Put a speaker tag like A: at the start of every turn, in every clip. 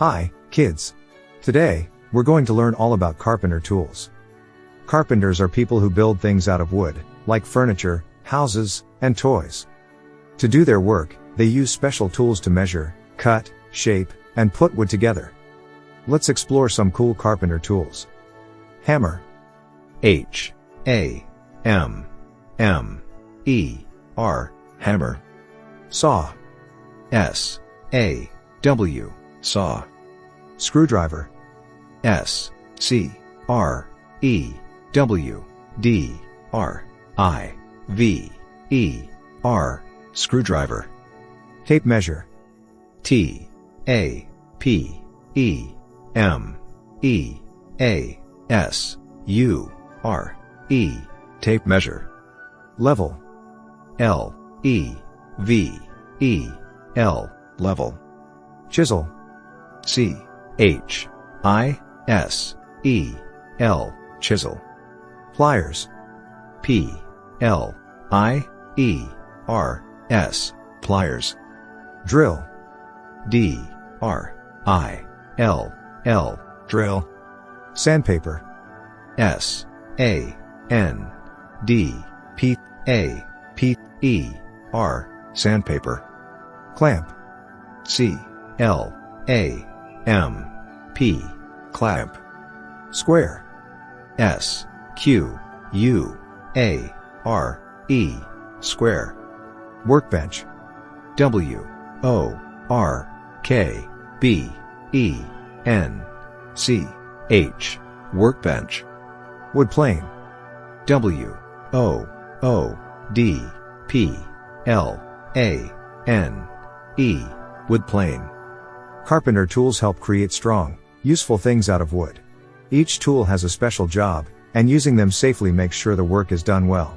A: Hi, kids. Today, we're going to learn all about carpenter tools. Carpenters are people who build things out of wood, like furniture, houses, and toys. To do their work, they use special tools to measure, cut, shape, and put wood together. Let's explore some cool carpenter tools. Hammer.
B: H-A-M-M-E-R, hammer.
A: Saw.
B: S-A-W, saw.
A: Screwdriver.
B: S-C-R-E-W-D-R-I-V-E-R, screwdriver.
A: Tape measure.
B: T-A-P-E-M-E-A-S-U-R-E, tape measure.
A: Level.
B: L-E-V-E-L, level.
A: Chisel.
B: C-H-I-S-E-L, chisel.
A: Pliers.
B: P-L-I-E-R-S, pliers.
A: Drill.
B: D-R-I-L-L, drill.
A: Sandpaper.
B: S-A-N-D-P-A-P-E-R, sandpaper.
A: Clamp.
B: C-L-A-M-P, clamp.
A: Square.
B: S-Q-U-A-R-E, square.
A: Workbench.
B: W-O-R-K-B-E-N-C-H, workbench.
A: Wood plane.
B: W-O-O-D-P-L-A-N-E, wood plane.
A: Carpenter tools help create strong, useful things out of wood. Each tool has a special job, and using them safely makes sure the work is done well.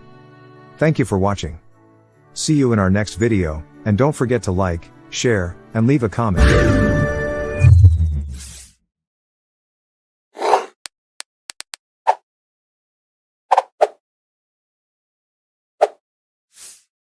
A: Thank you for watching. See you in our next video, and don't forget to like, share, and leave a comment.